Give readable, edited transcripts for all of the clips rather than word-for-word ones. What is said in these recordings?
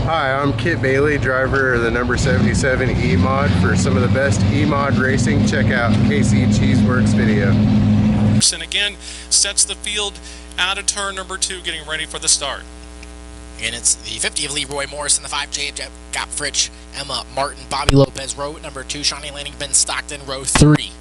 Hi, I'm Kit Bailey, driver of the number 77 E-Mod. For some of the best E-Mod racing, check out KC Cheeseworks video. And again, sets the field out of turn number 2, getting ready for the start. And it's the 50 of Leroy Morrison, the 5J of Jeff Gottfried, Emma Martin, Bobby Lopez, row number 2, Shawnee Lanning, Ben Stockton, row 3.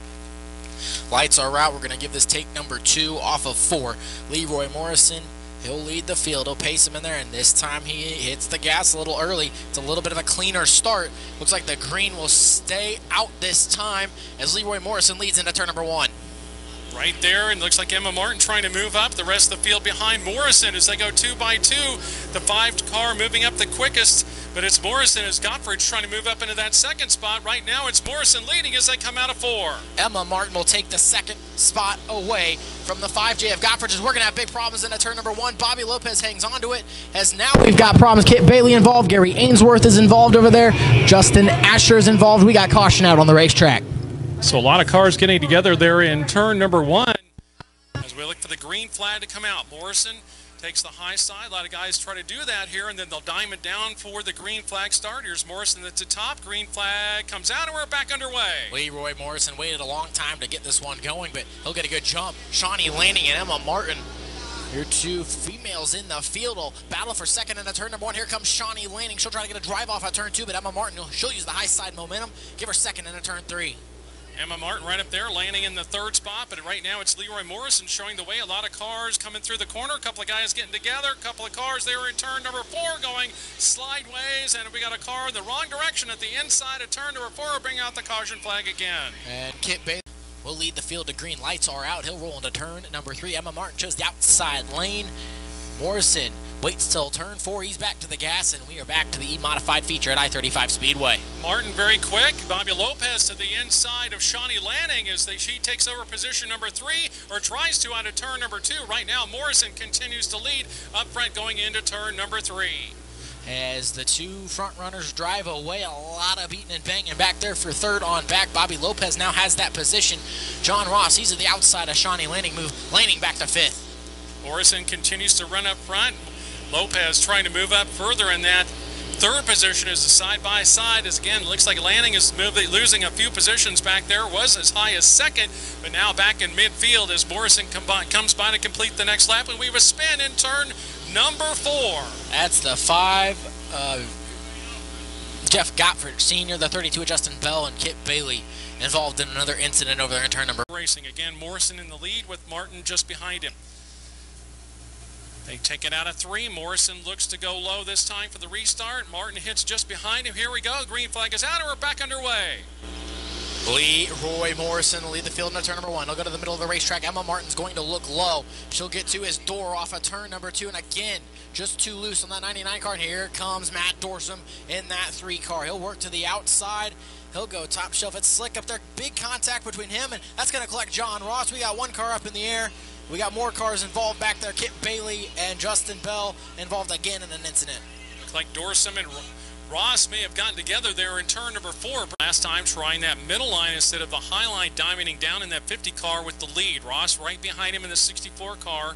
Lights are out. We're going to give this take number 2 off of 4. Leroy Morrison, he'll lead the field. He'll pace him in there, and this time he hits the gas a little early. It's a little bit of a cleaner start. Looks like the green will stay out this time as Leroy Morrison leads into turn number 1. Right there, and looks like Emma Martin trying to move up. The rest of the field behind Morrison as they go 2 by 2. The 5 car moving up the quickest, but it's Morrison as Gottfried's trying to move up into that second spot. Right now it's Morrison leading as they come out of 4. Emma Martin will take the second spot away from the 5J of Gottfried as we're going to have big problems into turn number 1. Bobby Lopez hangs on to it as now we've got problems. Kit Bailey involved. Gary Ainsworth is involved over there. Justin Asher is involved. We got caution out on the racetrack. So a lot of cars getting together there in turn number 1 as we look for the green flag to come out. Morrison takes the high side. A lot of guys try to do that here, and then they'll diamond down for the green flag start. Here's Morrison at the top. Green flag comes out, and we're back underway. Leroy Morrison waited a long time to get this one going, but he'll get a good jump. Shawnee Lanning and Emma Martin, your 2 females in the field, will battle for second into turn number 1. Here comes Shawnee Lanning. She'll try to get a drive off at turn 2, but Emma Martin, she'll use the high side momentum, give her second into turn 3. Emma Martin right up there, landing in the 3rd spot, but right now it's Leroy Morrison showing the way. A lot of cars coming through the corner, a couple of guys getting together, a couple of cars there in turn number 4 going slideways, and we got a car in the wrong direction at the inside of turn number 4. Bring out the caution flag again. And Kit Bailey will lead the field to green. Lights are out. He'll roll into turn number 3. Emma Martin chose the outside lane. Morrison waits till turn 4. He's back to the gas, and we are back to the E-modified feature at I-35 Speedway. Martin very quick. Bobby Lopez to the inside of Shawnee Lanning as she takes over position number 3, or tries to out of turn number 2. Right now, Morrison continues to lead up front going into turn number 3. As the 2 front runners drive away, a lot of beating and banging back there for third on back. Bobby Lopez now has that position. John Ross, he's at the outside of Shawnee Lanning, Lanning back to 5th. Morrison continues to run up front. Lopez trying to move up further in that 3rd position as a side-by-side. As again, looks like Lanning is losing a few positions back there. Was as high as 2nd, but now back in midfield as Morrison comes by to complete the next lap. And we have a spin in turn number 4. That's the 5. Jeff Gottfried Sr., the 32 of Justin Bell, and Kit Bailey involved in another incident over there in turn number. Racing again, Morrison in the lead with Martin just behind him. They take it out of 3. Morrison looks to go low this time for the restart. Martin hits just behind him. Here we go. Green flag is out, and we're back underway. Leroy Morrison will lead the field into turn number 1. He'll go to the middle of the racetrack. Emma Martin's going to look low. She'll get to his door off of turn number 2, and again, just too loose on that 99 car. And here comes Matt Dorsum in that 3 car. He'll work to the outside. He'll go top shelf. It's slick up there. Big contact between him, and that's going to collect John Ross. We got 1 car up in the air. We got more cars involved back there. Kit Bailey and Justin Bell involved again in an incident. Looks like Dorsum and Ross may have gotten together there in turn number 4. Last time trying that middle line instead of the high line, diamonding down in that 50 car with the lead. Ross right behind him in the 64 car.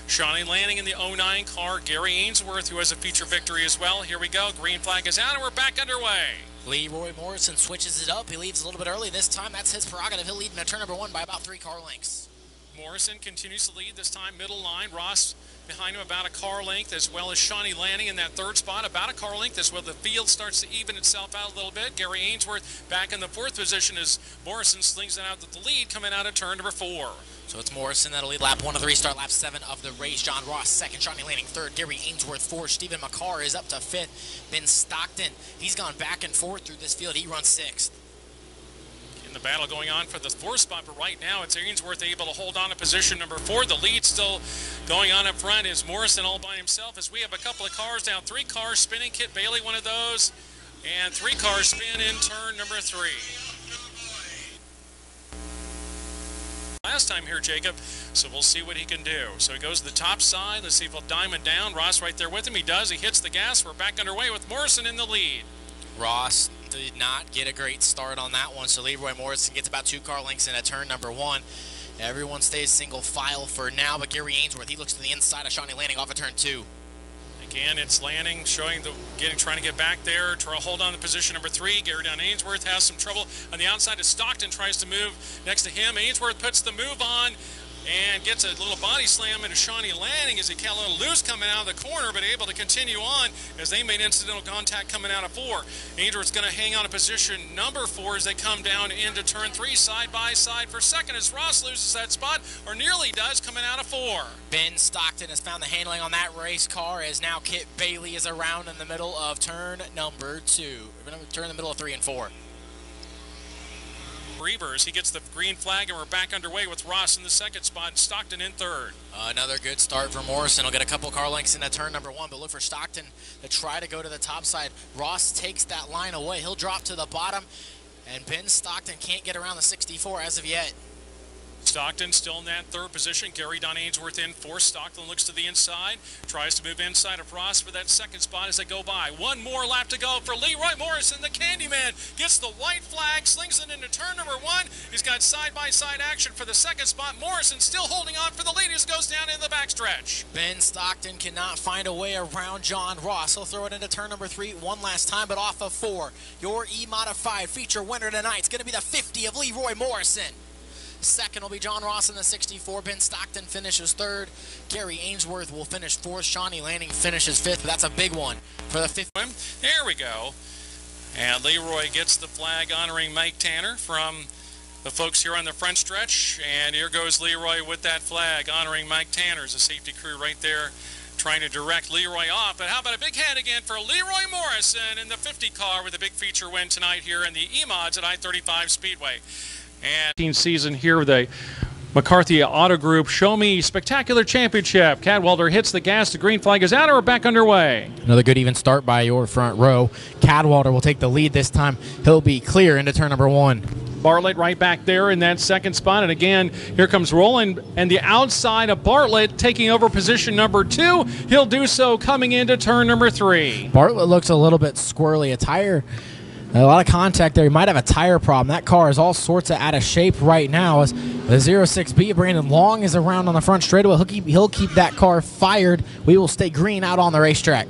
Shawnee Lanning in the 09 car. Gary Ainsworth, who has a feature victory as well. Here we go. Green flag is out, and we're back underway. Leroy Morrison switches it up. He leaves a little bit early this time. That's his prerogative. He'll lead in turn number 1 by about 3 car lengths. Morrison continues to lead, this time middle line. Ross behind him about a car length, as well as Shawnee Lanning in that 3rd spot, about a car length, as well. The field starts to even itself out a little bit. Gary Ainsworth back in the 4th position as Morrison slings it out to the lead coming out of turn number 4. So it's Morrison that'll lead lap 1 of the restart, lap 7 of the race. John Ross 2nd, Shawnee Lanning 3rd, Gary Ainsworth 4th, Stephen McCarr is up to 5th. Ben Stockton, he's gone back and forth through this field. He runs 6th. The battle going on for the 4th spot, but right now it's Ainsworth able to hold on to position number 4. The lead still going on up front is Morrison all by himself as we have a couple of cars down. 3 cars spinning. Kit Bailey, one of those, and 3 cars spin in turn number 3. Last time here, Jacob, so we'll see what he can do. So he goes to the top side. Let's see if he'll diamond down. Ross right there with him. He does. He hits the gas. We're back underway with Morrison in the lead. Ross did not get a great start on that one, so Leroy Morrison gets about 2 car lengths in at turn number 1. Everyone stays single file for now, but Gary Ainsworth, he looks to the inside of Shawnee Lanning off of turn 2. Again, it's Lanning trying to get back there, try to hold on to position number 3. Gary Down Ainsworth has some trouble on the outside as Stockton tries to move next to him. Ainsworth puts the move on and gets a little body slam into Shawnee Lanning as he got a little loose coming out of the corner, but able to continue on as they made incidental contact coming out of 4. Ainsworth's going to hang on to position number 4 as they come down into turn 3, side by side for second as Ross loses that spot, or nearly does, coming out of 4. Ben Stockton has found the handling on that race car as now Kit Bailey is around in the middle of turn number 2. We're going to turn in the middle of 3 and 4. Reavers, he gets the green flag, and we're back underway with Ross in the second spot and Stockton in third. Another good start for Morrison. He'll get a couple car lengths into turn number 1, but look for Stockton to try to go to the top side. Ross takes that line away. He'll drop to the bottom, and Ben Stockton can't get around the 64 as of yet. Stockton still in that third position. Gary Don Ainsworth in fourth. Stockton looks to the inside, tries to move inside of Ross for that second spot as they go by. One more lap to go for Leroy Morrison. The Candyman gets the white flag, slings it into turn number 1. He's got side-by-side action for the second spot. Morrison still holding on for the lead as goes down in the backstretch. Ben Stockton cannot find a way around John Ross. He'll throw it into turn number 3 one last time, but off of 4. Your E-Modified feature winner tonight is going to be the 50 of Leroy Morrison. Second will be John Ross in the 64. Ben Stockton finishes third. Gary Ainsworth will finish fourth. Shawnee Lanning finishes fifth. But that's a big one for the fifth. There we go. And Leroy gets the flag honoring Mike Tanner from the folks here on the front stretch. And here goes Leroy with that flag honoring Mike Tanner. As a safety crew right there trying to direct Leroy off. But how about a big hand again for Leroy Morrison in the 50 car with a big feature win tonight here in the E-Mods at I-35 Speedway. And season here with a McCarthy Auto Group Show Me Spectacular Championship. Cadwalder hits the gas. The green flag is out, and we're back underway. Another good even start by your front row. Cadwalder will take the lead this time. He'll be clear into turn number 1. Bartlett right back there in that second spot. And again, here comes Roland and the outside of Bartlett taking over position number 2. He'll do so coming into turn number 3. Bartlett looks a little bit squirrely. A lot of contact there. He might have a tire problem. That car is all sorts of out of shape right now. As the 06B, Brandon Long, is around on the front straightaway. He'll keep that car fired. We will stay green out on the racetrack.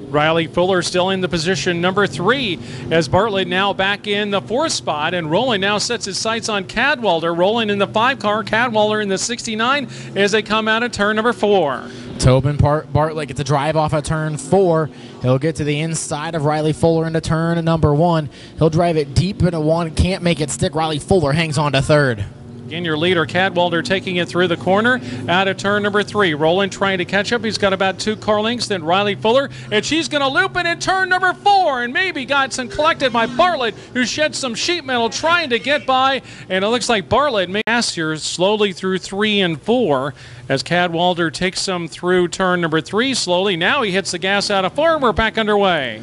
Riley Fuller still in the position number 3 as Bartlett now back in the 4th spot, and Roland now sets his sights on Cadwalder. Roland in the 5 car, Cadwalder in the 69 as they come out of turn number 4. Tobin Bartlett gets a drive off of turn 4. He'll get to the inside of Riley Fuller into turn number 1. He'll drive it deep into 1, can't make it stick. Riley Fuller hangs on to 3rd. Again, your leader, Cadwalder, taking it through the corner out of turn number 3. Roland trying to catch up. He's got about 2 car lengths, then Riley Fuller, and she's going to loop it in turn number 4, and maybe got some collected by Bartlett, who shed some sheet metal trying to get by, and it looks like Bartlett may pass here slowly through 3 and 4 as Cadwalder takes some through turn number 3 slowly. Now he hits the gas out of 4, and we're back underway.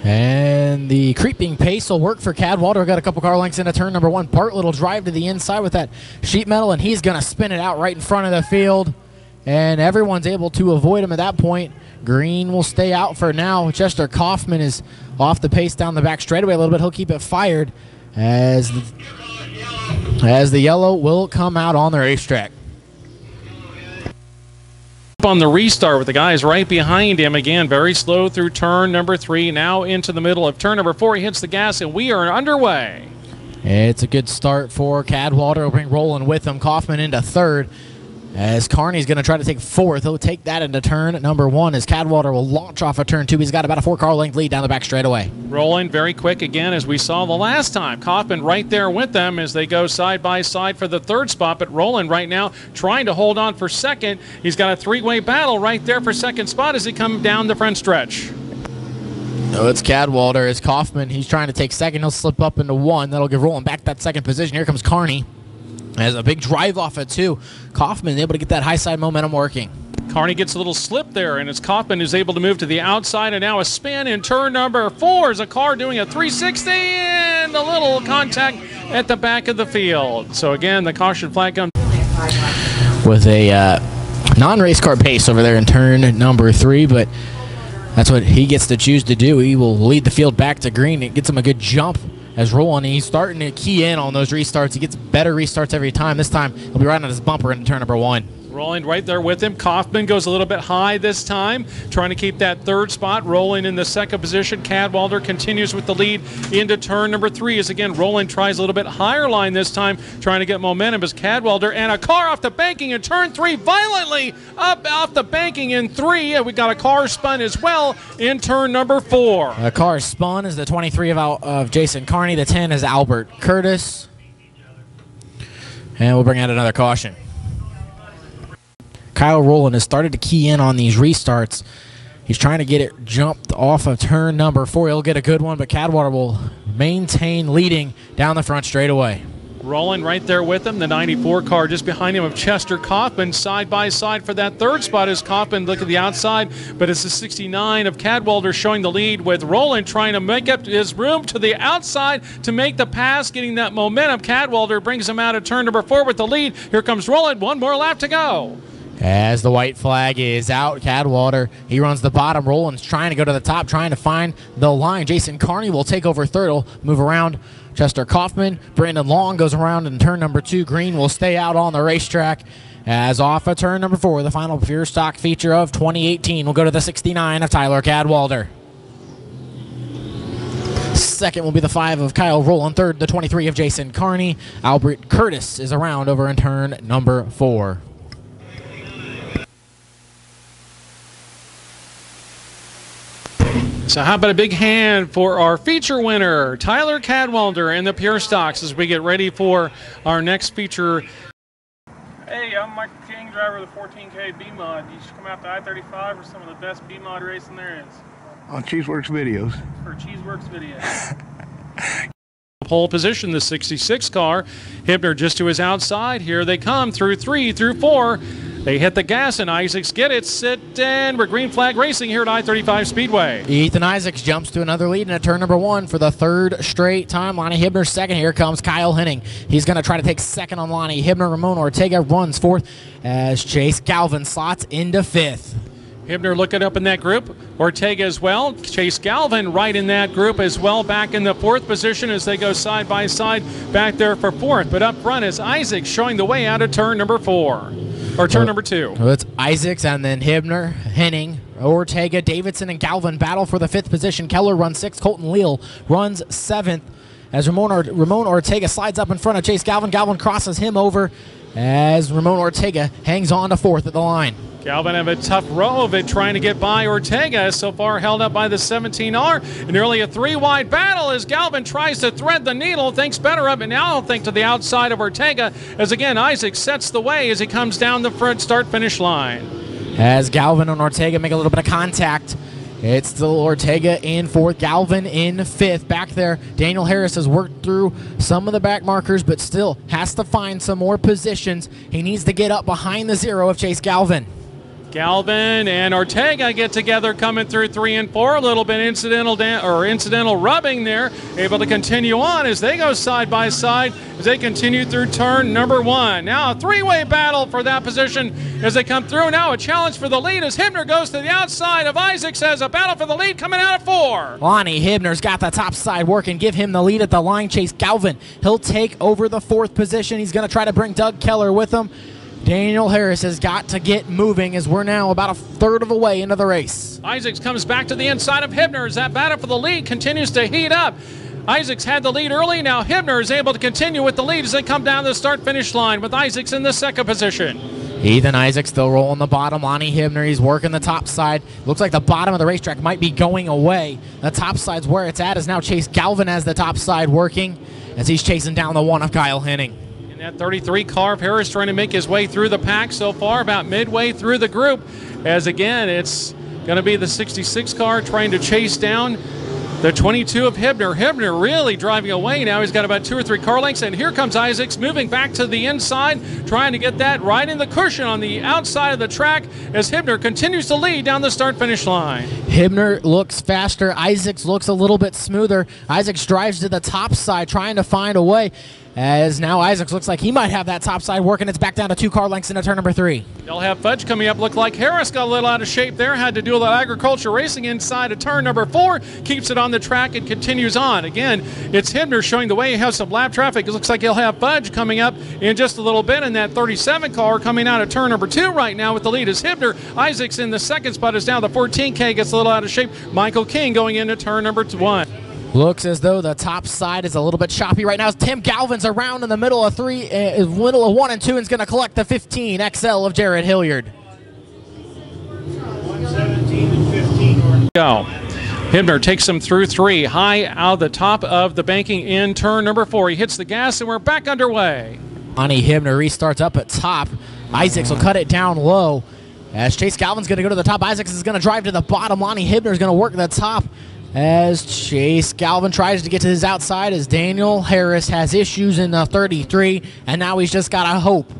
And the creeping pace will work for Cadwalder. Got a couple car lengths into turn number 1. Bartlett will drive to the inside with that sheet metal, and he's going to spin it out right in front of the field. And everyone's able to avoid him at that point. Green will stay out for now. Chester Kaufman is off the pace down the back straightaway a little bit. He'll keep it fired as the yellow will come out on the racetrack. On the restart with the guys right behind him. Again, very slow through turn number 3, now into the middle of turn number 4. He hits the gas, and we are underway. It's a good start for Cadwalder. He'll bring Roland with him. Kaufman into 3rd as Carney's going to try to take 4th. He'll take that into turn number 1 as Cadwalder will launch off of turn 2. He's got about a 4 car length lead down the back straightaway. Roland very quick again as we saw the last time. Kaufman right there with them as they go side by side for the 3rd spot, but Roland right now trying to hold on for 2nd. He's got a 3-way battle right there for 2nd spot as he comes down the front stretch. No, it's Cadwalder. It's Kaufman. He's trying to take 2nd. He'll slip up into 1. That'll give Roland back that 2nd position. Here comes Carney. As a big drive off at 2. Kaufman able to get that high side momentum working. Carney gets a little slip there, and it's Kaufman who's able to move to the outside, and now a spin in turn number 4 is a car doing a 360 and a little contact at the back of the field. So again, the caution flag comes with a non-race car pace over there in turn number 3, but that's what he gets to choose to do. He will lead the field back to green. It gets him a good jump as Roland, he's starting to key in on those restarts. He gets better restarts every time. This time, he'll be right on his bumper into turn number 1. Rolling right there with him. Kaufman goes a little bit high this time, trying to keep that third spot. Rolling in the second position. Cadwalder continues with the lead into turn number 3 as again Rolling tries a little bit higher line this time, trying to get momentum as Cadwalder and a car off the banking in turn 3, violently up off the banking in 3. And we got a car spun as well in turn number 4. The car spun is the 23 of Jason Carney. The 10 is Albert Curtis. And we'll bring out another caution. Kyle Rowland has started to key in on these restarts. He's trying to get it jumped off of turn number 4. He'll get a good one, but Cadwater will maintain leading down the front straightaway. Rolling right there with him, the 94 car just behind him of Chester Kaufman, side by side for that third spot as Kaufman look at the outside, but it's the 69 of Cadwalder showing the lead with Rolling trying to make up his room to the outside to make the pass, getting that momentum. Cadwalder brings him out of turn number 4 with the lead. Here comes Rolling, one more lap to go. As the white flag is out, Cadwalder, he runs the bottom. Roland's trying to go to the top, trying to find the line. Jason Carney will take over third. He'll move around Chester Kaufman. Brandon Long goes around in turn number 2. Green will stay out on the racetrack. As off of turn number 4, the final pure stock feature of 2018 will go to the 69 of Tyler Cadwalder. Second will be the 5 of Kyle Rowland. Third, the 23 of Jason Carney. Albert Curtis is around over in turn number 4. So how about a big hand for our feature winner, Tyler Cadwalder in the Pure Stocks as we get ready for our next feature. Hey, I'm Michael King, driver of the 14K B-Mod. You should come out to I-35 for some of the best B-Mod racing there is. On Cheeseworks videos. For Cheeseworks videos. Pole position, the 66 car. Hibner just to his outside. Here they come through 3, through 4. They hit the gas and Isaacs get it. Sit and we're green flag racing here at I-35 Speedway. Ethan Isaacs jumps to another lead in turn number 1 for the third straight time. Lonnie Hibner second. Here comes Kyle Henning. He's going to try to take second on Lonnie Hibner. Ramon Ortega runs fourth as Chase Galvin slots into 5th. Hibner looking up in that group. Ortega as well. Chase Galvin right in that group as well, back in the 4th position as they go side by side back there for 4th. But up front is Isaacs showing the way out of turn number 4. Or turn number 2. So it's Isaacs and then Hibner, Henning, Ortega, Davidson, and Galvin battle for the 5th position. Keller runs 6th. Colton Leal runs 7th. As Ramon Ortega slides up in front of Chase Galvin. Galvin crosses him over as Ramon Ortega hangs on to 4th at the line. Galvin have a tough row of it trying to get by Ortega, so far held up by the 17R. Nearly a 3-wide battle as Galvin tries to thread the needle, thinks better of it, now think to the outside of Ortega as again Isaac sets the way as he comes down the front start-finish line. As Galvin and Ortega make a little bit of contact, it's still Ortega in 4th, Galvin in 5th. Back there, Daniel Harris has worked through some of the back markers, but still has to find some more positions. He needs to get up behind the 0 of Chase Galvin. Galvin and Ortega get together coming through 3 and 4. A little bit incidental rubbing there. Able to continue on as they go side by side as they continue through turn number 1. Now a 3-way battle for that position as they come through. Now a challenge for the lead as Hibner goes to the outside of Isaacs as a battle for the lead coming out of 4. Lonnie Hibner's got the top side working. Give him the lead at the line. Chase Galvin, he'll take over the 4th position. He's going to try to bring Doug Keller with him. Daniel Harris has got to get moving as we're now about a third of the way into the race. Isaacs comes back to the inside of Hibner as that battle for the lead continues to heat up. Isaacs had the lead early. Now Hibner is able to continue with the lead as they come down the start-finish line with Isaacs in the 2nd position. Ethan Isaacs still rolling the bottom. Lonnie Hibner, he's working the top side. Looks like the bottom of the racetrack might be going away. The top side's where it's at, as now Chase Galvin has the top side working as he's chasing down the 1 of Kyle Henning. That 33 car of Harris trying to make his way through the pack so far, about midway through the group, as again it's going to be the 66 car trying to chase down the 22 of Hibner. Hibner really driving away now. He's got about 2 or 3 car lengths, and here comes Isaacs moving back to the inside, trying to get that right in the cushion on the outside of the track as Hibner continues to lead down the start-finish line. Hibner looks faster. Isaacs looks a little bit smoother. Isaacs drives to the top side trying to find a way. as now Isaacs looks like he might have that top side working. It's back down to 2 car lengths into turn number 3. They'll have Fudge coming up. Look like Harris got a little out of shape there. Had to do a little agriculture racing inside of turn number 4. Keeps it on the track and continues on. Again, it's Hibner showing the way. He has some lap traffic. It looks like he'll have Fudge coming up in just a little bit. And that 37 car coming out of turn number 2 right now with the lead is Hibner. Isaacs in the second spot is down. The 14K gets a little out of shape. Michael King going into turn number 1. Looks as though the top side is a little bit choppy right now. Tim Galvin's around in the middle of 1 and 2 and is going to collect the 15 XL of Jared Hilliard. 117 and 15. Go. Hibner takes him through 3, high out the top of the banking in turn number 4. He hits the gas and we're back underway. Lonnie Hibner restarts up at top. Isaacs will cut it down low. As Chase Galvin's going to go to the top, Isaacs is going to drive to the bottom. Lonnie Hibner is going to work the top as Chase Galvin tries to get to his outside, as Daniel Harris has issues in the 33, and now he's just got to hope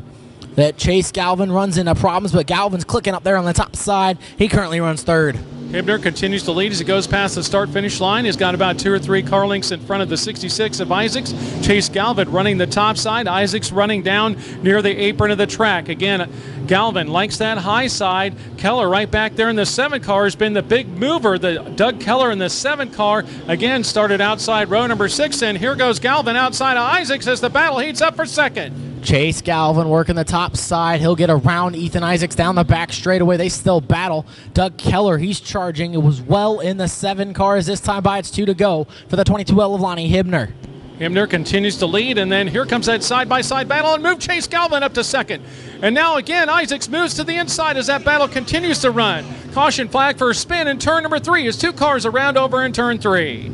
that Chase Galvin runs into problems, but Galvin's clicking up there on the top side. He currently runs 3rd. Hibner continues to lead as he goes past the start-finish line. He's got about 2 or 3 car lengths in front of the 66 of Isaacs. Chase Galvin running the top side. Isaacs running down near the apron of the track. Again, Galvin likes that high side. Keller right back there in the 7 car has been the big mover. Doug Keller in the 7 car again started outside row number 6, and here goes Galvin outside of Isaacs as the battle heats up for 2nd. Chase Galvin working the top side. He'll get around Ethan Isaacs down the back straightaway. They still battle. Doug Keller, he's charging. It was well in the 7 cars. This time by it's 2 to go for the 22L of Lonnie Hibner. Hibner continues to lead, and then here comes that side-by-side battle and move Chase Galvin up to 2nd. And now again, Isaacs moves to the inside as that battle continues to run. Caution flag for a spin in turn number 3 as 2 cars around over in turn 3.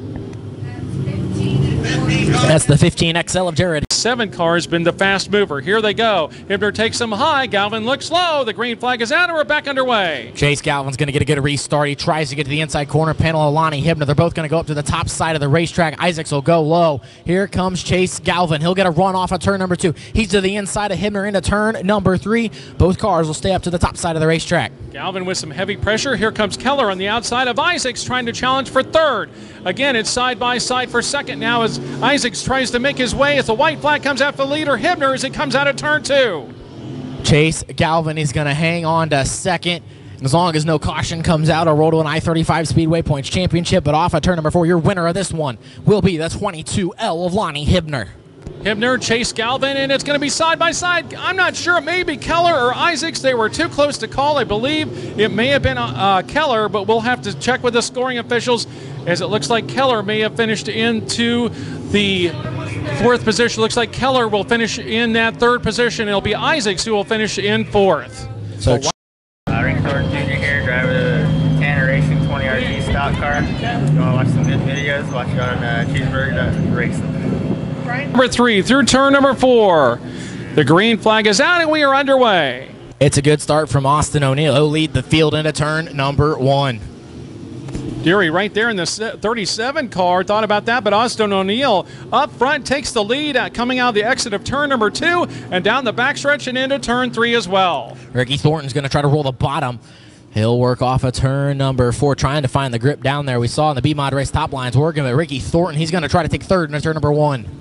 That's the 15 XL of Jared. 7 car has been the fast mover. Here they go. Hibner takes them high. Galvin looks low. The green flag is out, and we're back underway. Chase Galvin's going to get a good restart. He tries to get to the inside corner panel of Lonnie Hibner. They're both going to go up to the top side of the racetrack. Isaacs will go low. Here comes Chase Galvin. He'll get a run off of turn number 2. He's to the inside of Hibner into turn number 3. Both cars will stay up to the top side of the racetrack. Galvin with some heavy pressure. Here comes Keller on the outside of Isaacs trying to challenge for 3rd. Again, it's side by side for 2nd now as Isaacs tries to make his way as the white flag comes out for the leader Hibner as he comes out of turn 2. Chase Galvin is going to hang on to 2nd. As long as no caution comes out, a roll to an I-35 Speedway Points Championship. But off of turn number 4, your winner of this one will be the 22L of Lonnie Hibner. Hibner, Chase Galvin, and it's going to be side by side. I'm not sure. It may be Keller or Isaacs. They were too close to call. I believe it may have been Keller, but we'll have to check with the scoring officials as it looks like Keller may have finished into the 4th position. Looks like Keller will finish in that 3rd position. It'll be Isaacs who will finish in 4th. So Rick Thornton Jr. here, driver the Tanner Racing 20RG stock car. If you want to watch some good videos, watch it on Cheeseburger Racing. Number 3 through turn number 4. The green flag is out and we are underway. it's a good start from Austin O'Neill. He'll lead the field into turn number 1. Deary right there in the 37 car, thought about that, but Austin O'Neill up front takes the lead coming out of the exit of turn number 2 and down the backstretch and into turn 3 as well. Ricky Thornton's going to try to roll the bottom. He'll work off of turn number 4, trying to find the grip down there. We saw in the B-Mod race top lines working with Ricky Thornton. He's going to try to take third into turn number 1.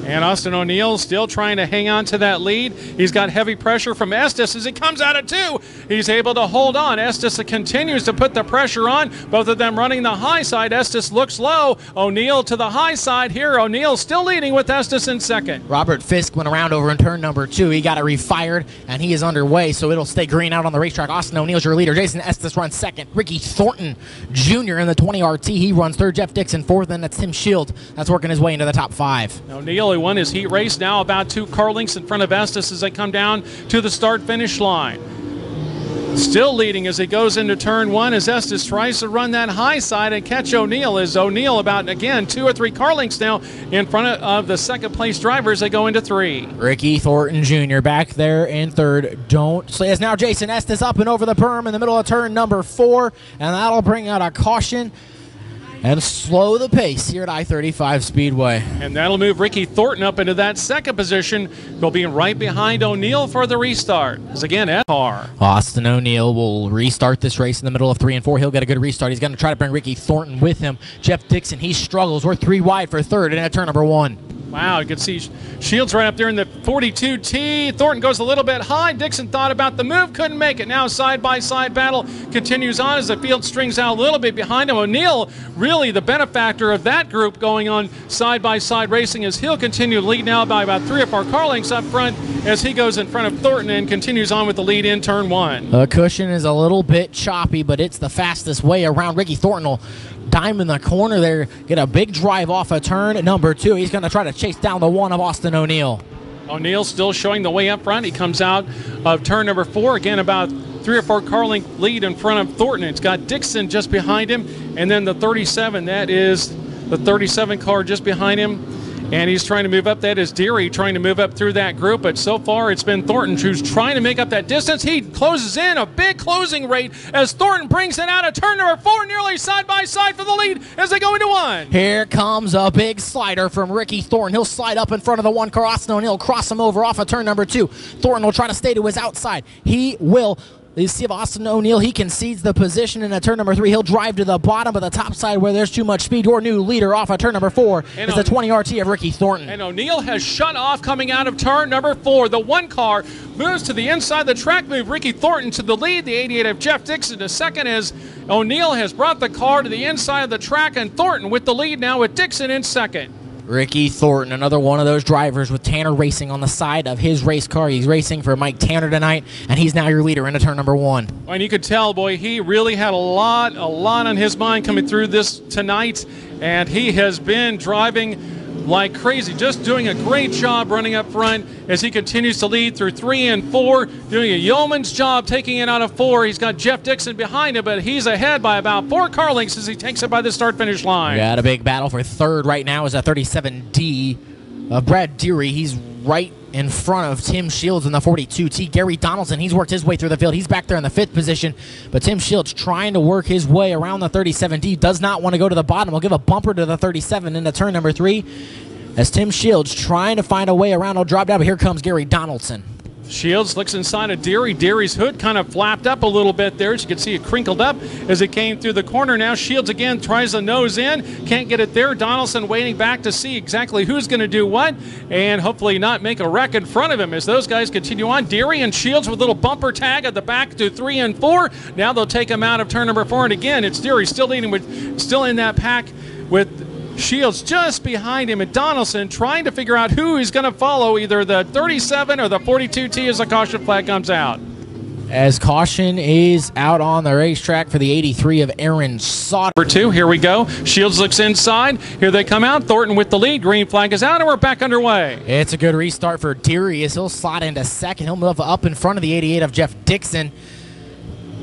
And Austin O'Neill still trying to hang on to that lead. He's got heavy pressure from Estes as he comes out at 2. He's able to hold on. Estes continues to put the pressure on. Both of them running the high side. Estes looks low. O'Neill to the high side here. O'Neill still leading with Estes in second. Robert Fisk went around over in turn number 2. He got it refired, and he is underway, so it'll stay green out on the racetrack. Austin O'Neill's your leader. Jason Estes runs second. Ricky Thornton Jr. in the 20RT. He runs third. Jeff Dixon fourth, and that's Tim Shield. That's working his way into the top 5. O'Neill, who won his heat race, now about 2 car lengths in front of Estes as they come down to the start-finish line. Still leading as he goes into turn 1 as Estes tries to run that high side and catch O'Neill. As O'Neill about, again, 2 or 3 car lengths now in front of the second-place driver as they go into 3. Ricky Thornton Jr. back there in third. As now Jason Estes up and over the berm in the middle of turn number 4, and that'll bring out a caution and slow the pace here at I-35 Speedway. And that'll move Ricky Thornton up into that second position. He'll be right behind O'Neill for the restart. As again, car. Austin O'Neill will restart this race in the middle of 3 and 4. He'll get a good restart. He's going to try to bring Ricky Thornton with him. Jeff Dixon, he struggles. We're 3 wide for third and at turn number 1. Wow, you can see Shields right up there in the 42T. Thornton goes a little bit high. Dixon thought about the move, couldn't make it. Now side-by-side battle continues on as the field strings out a little bit behind him. O'Neill, really the benefactor of that group going on side-by-side racing, as he'll continue to lead now by about 3 or 4 car lengths up front as he goes in front of Thornton and continues on with the lead in turn 1. The cushion is a little bit choppy, but it's the fastest way around. Ricky Thornton will dime in the corner there, get a big drive off of turn number 2. He's going to try to chase down the 1 of Austin O'Neill. O'Neill still showing the way up front. He comes out of turn number 4, again about 3 or 4 car length lead in front of Thornton. It's got Dixon just behind him, and then the 37, that is the 37 car just behind him. And he's trying to move up. That is Deary trying to move up through that group. But so far, it's been Thornton who's trying to make up that distance. He closes in a big closing rate as Thornton brings it out of turn number 4, nearly side by side for the lead as they go into 1. Here comes a big slider from Ricky Thornton. He'll slide up in front of the 1 car. Austin O'Neill cross him over off of turn number 2. Thornton will try to stay to his outside. He will. You see if Austin O'Neill, he concedes the position in turn number 3. He'll drive to the bottom of the top side where there's too much speed. Your new leader off of turn number 4 is the 20 RT of Ricky Thornton. And O'Neill has shut off coming out of turn number 4. The 1 car moves to the inside of the track, move Ricky Thornton to the lead. The 88 of Jeff Dixon to second as O'Neill has brought the car to the inside of the track, and Thornton with the lead now with Dixon in second. Ricky Thornton, another one of those drivers with Tanner Racing on the side of his race car. He's racing for Mike Tanner tonight, and he's now your leader into turn number 1. And you could tell, boy, he really had a lot on his mind coming through this tonight, and he has been driving like crazy, just doing a great job running up front as he continues to lead through 3 and 4, doing a yeoman's job taking it out of 4. He's got Jeff Dixon behind him, but he's ahead by about 4 car lengths as he takes it by the start-finish line. Got a big battle for third right now is a 37D of Brad Deary. He's right in front of Tim Shields in the 42T. Gary Donaldson, he's worked his way through the field. He's back there in the 5th position, but Tim Shields trying to work his way around the 37D. Does not want to go to the bottom. He'll give a bumper to the 37 into turn number 3 as Tim Shields trying to find a way around. He'll drop down, but here comes Gary Donaldson. Shields looks inside of Deary. Deary's hood kind of flapped up a little bit there. As you can see, it crinkled up as it came through the corner. Now Shields again tries to nose in. Can't get it there. Donaldson waiting back to see exactly who's going to do what and hopefully not make a wreck in front of him as those guys continue on. Deary and Shields with a little bumper tag at the back to 3 and 4. Now they'll take him out of turn number 4. And again, it's Deary still leading with, still in that pack with Shields just behind him, and Donaldson trying to figure out who he's going to follow, either the 37 or the 42T as the caution flag comes out. As caution is out on the racetrack for the 83 of Aaron Sauter. Number 2, here we go. Shields looks inside. Here they come out. Thornton with the lead. Green flag is out, and we're back underway. It's a good restart for Deary as he'll slot into second. He'll move up in front of the 88 of Jeff Dixon.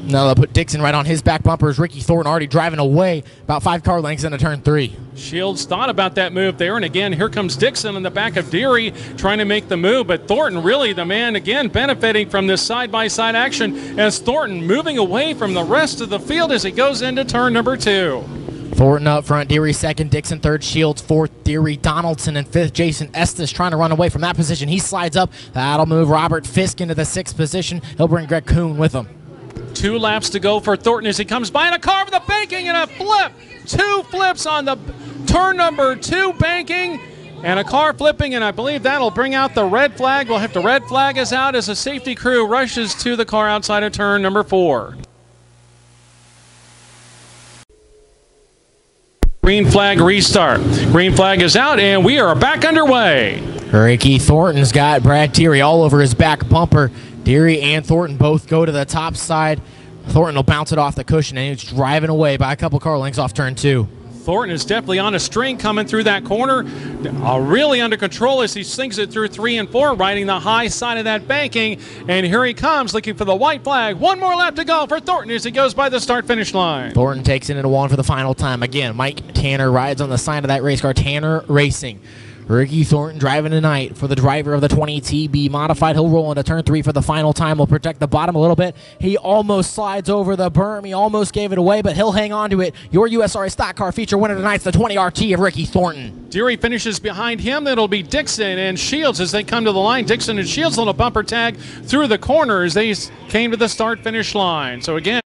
Now they'll put Dixon right on his back bumper as Ricky Thornton already driving away about 5 car lengths into turn 3. Shields thought about that move there, and again, here comes Dixon in the back of Deary trying to make the move, but Thornton really the man again benefiting from this side-by-side action as Thornton moving away from the rest of the field as he goes into turn number 2. Thornton up front, Deary second, Dixon third, Shields fourth, Deary, Donaldson in 5th. Jason Estes trying to run away from that position. He slides up. That'll move Robert Fisk into the 6th position. He'll bring Greg Kuhn with him. 2 laps to go for Thornton as he comes by in a car with a banking and a flip. 2 flips on the turn number 2 banking and a car flipping, and I believe that'll bring out the red flag. We'll have the red flag is out as a safety crew rushes to the car outside of turn number 4. Green flag restart. Green flag is out, and we are back underway. Ricky Thornton's got Brad Deary all over his back bumper. Deary and Thornton both go to the top side. Thornton will bounce it off the cushion, and he's driving away by a couple car lengths off turn 2. Thornton is definitely on a string coming through that corner. Really under control as he slings it through 3 and 4, riding the high side of that banking. And here he comes looking for the white flag. 1 more lap to go for Thornton as he goes by the start-finish line. Thornton takes it into 1 for the final time. Again, Mike Tanner rides on the side of that race car. Tanner Racing. Ricky Thornton driving tonight for the driver of the 20TB modified. He'll roll into turn 3 for the final time. He'll protect the bottom a little bit. He almost slides over the berm. He almost gave it away, but he'll hang on to it. Your USRA stock car feature winner tonight's the 20 RT of Ricky Thornton. Deary finishes behind him. That'll be Dixon and Shields as they come to the line. Dixon and Shields little bumper tag through the corner as they came to the start-finish line. So again,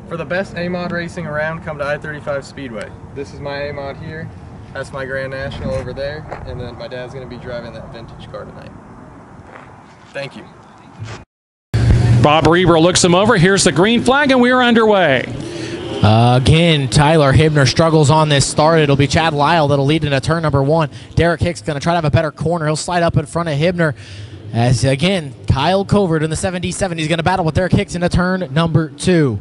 for the best A-Mod racing around, come to I-35 Speedway. This is my A-Mod here. That's my Grand National over there, and then my dad's going to be driving that vintage car tonight. Thank you. Bob Reber looks him over. Here's the green flag, and we are underway. Again, Tyler Hibner struggles on this start. It'll be Chad Lyle that'll lead into turn number 1. Derek Hicks going to try to have a better corner. He'll slide up in front of Hibner. As, again, Kyle Covert in the 77. He's going to battle with Derek Hicks into turn number 2.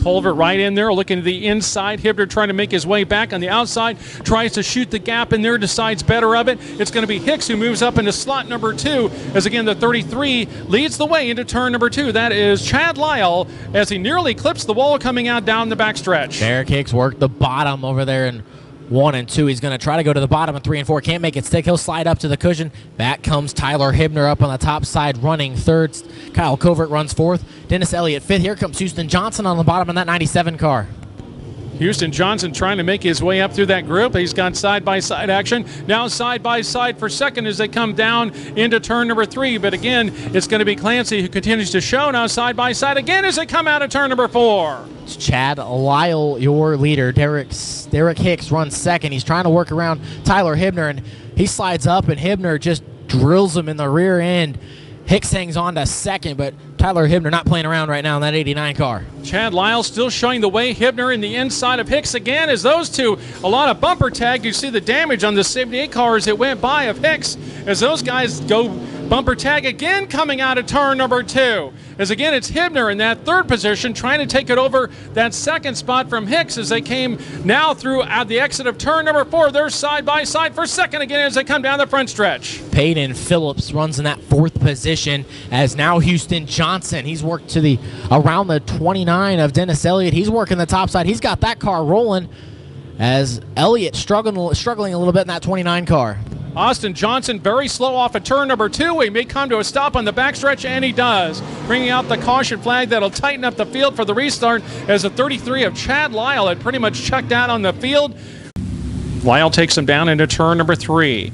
Culver right in there, looking to the inside. Hibner trying to make his way back on the outside. Tries to shoot the gap in there, decides better of it. It's going to be Hicks who moves up into slot number 2. As again, the 33 leads the way into turn number 2. That is Chad Lyle as he nearly clips the wall coming out down the backstretch. Derek Hicks worked the bottom over there in 1 and 2. He's going to try to go to the bottom in 3 and 4. Can't make it stick. He'll slide up to the cushion. Back comes Tyler Hibner up on the top side running 3rd. Kyle Covert runs 4th. Dennis Elliott 5th. Here comes Houston Johnson on the bottom in that 97 car. Houston Johnson trying to make his way up through that group. He's got side-by-side action. Now side-by-side for second as they come down into turn number 3. But again, it's going to be Clancy who continues to show. Now side-by-side again as they come out of turn number 4. It's Chad Lyle, your leader. Derek Hicks runs 2nd. He's trying to work around Tyler Hibner, and he slides up, and Hibner just drills him in the rear end. Hicks hangs on to 2nd, but Tyler Hibner not playing around right now in that 89 car. Chad Lyle still showing the way. Hibner in the inside of Hicks again as those two, a lot of bumper tag. You see the damage on the 78 car as it went by of Hicks as those guys go bumper tag again coming out of turn number 2. As again, it's Hibner in that 3rd position trying to take it over that 2nd spot from Hicks as they came now through at the exit of turn number 4. They're side by side for 2nd again as they come down the front stretch. Peyton Phillips runs in that 4th position as now Houston Johnson. He's worked to the around the 29 of Dennis Elliott. He's working the top side. He's got that car rolling as Elliott struggling a little bit in that 29 car. Austin Johnson very slow off of turn number 2. He may come to a stop on the backstretch, and he does. Bringing out the caution flag that'll tighten up the field for the restart as the 33 of Chad Lyle had pretty much checked out on the field. Lyle takes him down into turn number 3.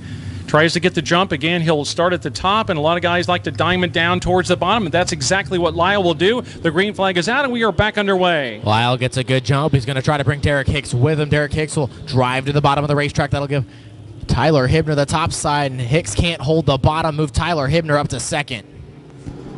Tries to get the jump. Again, he'll start at the top, and a lot of guys like to diamond down towards the bottom, and that's exactly what Lyle will do. The green flag is out, and we are back underway. Lyle gets a good jump. He's going to try to bring Derek Hicks with him. Derek Hicks will drive to the bottom of the racetrack. That'll give Tyler Hibner the top side, and Hicks can't hold the bottom. Move Tyler Hibner up to 2nd.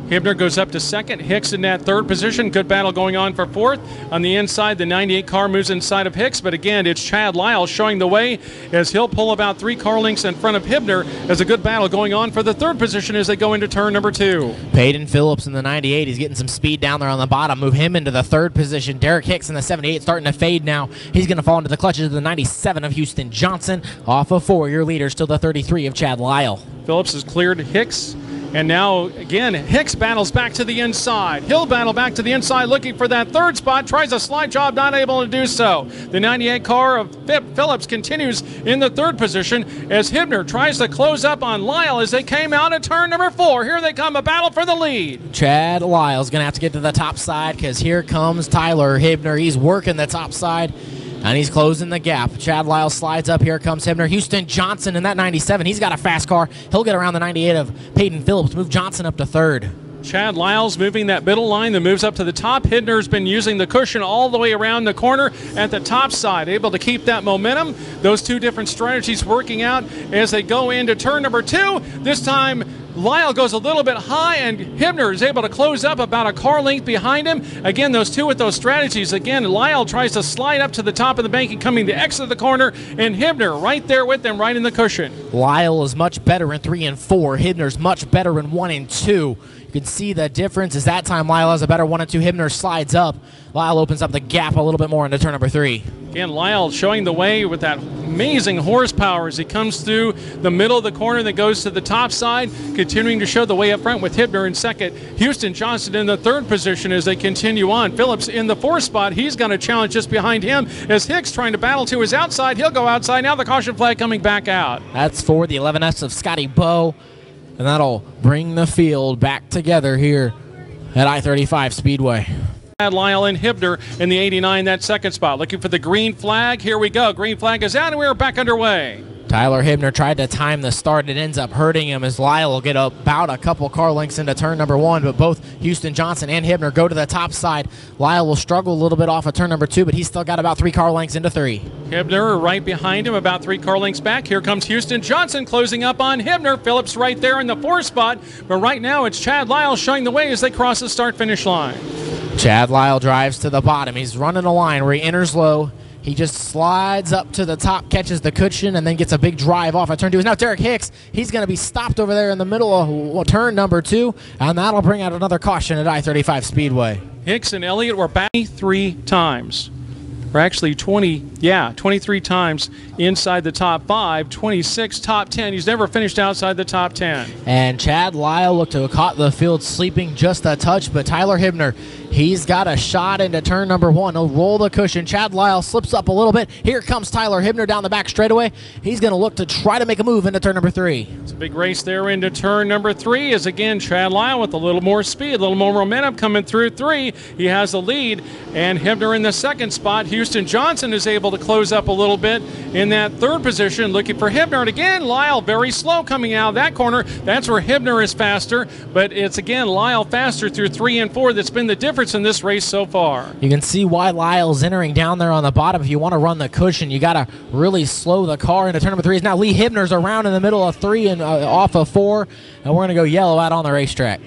Hibner goes up to 2nd. Hicks in that 3rd position. Good battle going on for 4th. On the inside, the 98 car moves inside of Hicks, but again, it's Chad Lyle showing the way as he'll pull about 3 car lengths in front of Hibner as a good battle going on for the 3rd position as they go into turn number 2. Peyton Phillips in the 98. He's getting some speed down there on the bottom. Move him into the 3rd position. Derek Hicks in the 78 starting to fade now. He's going to fall into the clutches of the 97 of Houston Johnson. Off of 4, your leader, still the 33 of Chad Lyle. Phillips has cleared Hicks. And now, again, Hicks battles back to the inside. He'll battle back to the inside looking for that 3rd spot. Tries a slide job, not able to do so. The 98 car of Phillips continues in the 3rd position as Hibner tries to close up on Lyle as they came out of turn number 4. Here they come, a battle for the lead. Chad Lyle's going to have to get to the top side because here comes Tyler Hibner. He's working the top side, and he's closing the gap. Chad Lyle slides up. Here comes Hibner. Houston Johnson in that 97. He's got a fast car. He'll get around the 98 of Peyton Phillips. Move Johnson up to 3rd. Chad Lyle's moving that middle line that moves up to the top. Hibner's been using the cushion all the way around the corner at the top side, able to keep that momentum. Those 2 different strategies working out as they go into turn number 2. This time, Lyle goes a little bit high, and Hibner is able to close up about a car length behind him. Again, those 2 with those strategies. Again, Lyle tries to slide up to the top of the bank and coming to exit the corner, and Hibner right there with them, right in the cushion. Lyle is much better in 3 and 4. Hibner's much better in 1 and 2. You can see the difference is that time Lyle has a better 1 and 2. Hibner slides up. Lyle opens up the gap a little bit more into turn number 3. Again, Lyle showing the way with that amazing horsepower as he comes through the middle of the corner that goes to the top side, continuing to show the way up front with Hibner in 2nd. Houston Johnson in the 3rd position as they continue on. Phillips in the 4th spot. He's got a challenge just behind him as Hicks trying to battle to his outside. He'll go outside. Now the caution flag coming back out. That's for the 11S of Scotty Bowe, and that'll bring the field back together here at I-35 Speedway. Lyle and Hibner in the 89, that 2nd spot. Looking for the green flag. Here we go. Green flag is out, and we are back underway. Tyler Hibner tried to time the start. It ends up hurting him as Lyle will get about a couple car lengths into turn number 1, but both Houston Johnson and Hibner go to the top side. Lyle will struggle a little bit off of turn number 2, but he's still got about 3 car lengths into 3. Hibner right behind him, about 3 car lengths back. Here comes Houston Johnson closing up on Hibner. Phillips right there in the 4th spot, but right now it's Chad Lyle showing the way as they cross the start-finish line. Chad Lyle drives to the bottom. He's running a line where he enters low. He just slides up to the top, catches the cushion, and then gets a big drive off at turn 2. Now Derek Hicks, he's going to be stopped over there in the middle of turn number 2, and that'll bring out another caution at I-35 Speedway. Hicks and Elliott were back 3 times. Or actually 23 times inside the top 5, 26 top 10. He's never finished outside the top 10. And Chad Lyle looked to have caught the field sleeping just a touch, but Tyler Hibner, he's got a shot into turn number 1. He'll roll the cushion. Chad Lyle slips up a little bit. Here comes Tyler Hibner down the back straightaway. He's going to look to try to make a move into turn number 3. It's a big race there into turn number 3 as again Chad Lyle with a little more speed, a little more momentum coming through 3. He has the lead, and Hibner in the 2nd spot. Houston Johnson is able to close up a little bit in that 3rd position, looking for Hibner. And again, Lyle very slow coming out of that corner. That's where Hibner is faster, but it's again Lyle faster through 3 and 4. That's been the difference in this race so far. You can see why Lyle's entering down there on the bottom. If you want to run the cushion, you got to really slow the car into turn number 3. Now Lee Hibner's around in the middle of 3 and off of 4, and we're going to go yellow out on the racetrack.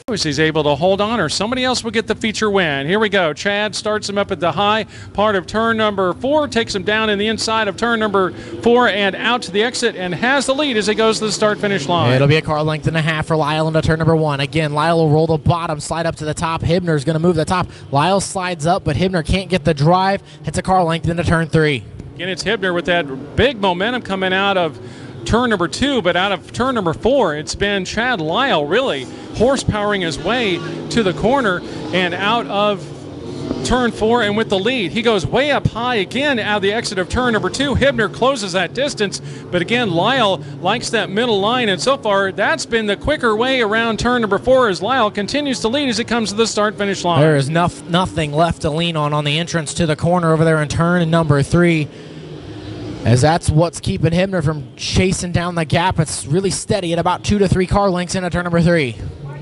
He's able to hold on, or somebody else will get the feature win. Here we go. Chad starts him up at the high part of turn number 4, takes him down in the inside of turn number 4 and out to the exit, and has the lead as he goes to the start-finish line. It'll be a car length and a half for Lyle into turn number 1. Again, Lyle will roll the bottom, slide up to the top. Hibner's going to move the top. Lyle slides up, but Hibner can't get the drive. Hits a car length into turn 3. Again, it's Hibner with that big momentum coming out of turn number 2, but out of turn number 4, it's been Chad Lyle really horsepowering his way to the corner and out of turn 4 and with the lead. He goes way up high again out of the exit of turn number 2. Hibner closes that distance, but again, Lyle likes that middle line, and so far that's been the quicker way around turn number 4 as Lyle continues to lead as it comes to the start-finish line. There is nothing left to lean on the entrance to the corner over there in turn number 3. As that's what's keeping Hibner from chasing down the gap. It's really steady at about 2 to 3 car lengths into turn number 3.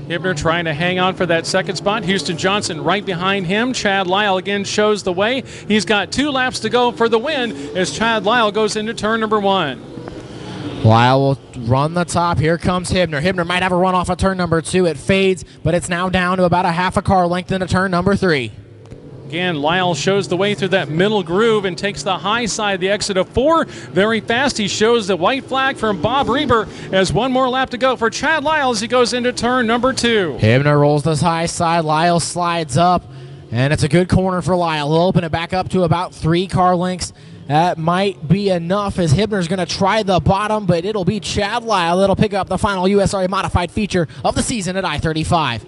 Hibner trying to hang on for that 2nd spot. Houston Johnson right behind him. Chad Lyle again shows the way. He's got 2 laps to go for the win as Chad Lyle goes into turn number 1. Lyle will run the top. Here comes Hibner. Hibner might have a run off of turn number 2. It fades, but it's now down to about a half a car length into turn number 3. Again, Lyle shows the way through that middle groove and takes the high side, the exit of 4. Very fast. He shows the white flag from Bob Reber as 1 more lap to go for Chad Lyle as he goes into turn number 2. Hibner rolls this high side. Lyle slides up, and it's a good corner for Lyle. He'll open it back up to about 3 car lengths. That might be enough as Hibner's going to try the bottom, but it'll be Chad Lyle that'll pick up the final USRA modified feature of the season at I-35.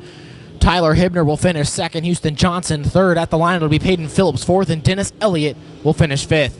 Tyler Hibner will finish 2nd, Houston Johnson 3rd. At the line, it'll be Peyton Phillips 4th, and Dennis Elliott will finish 5th.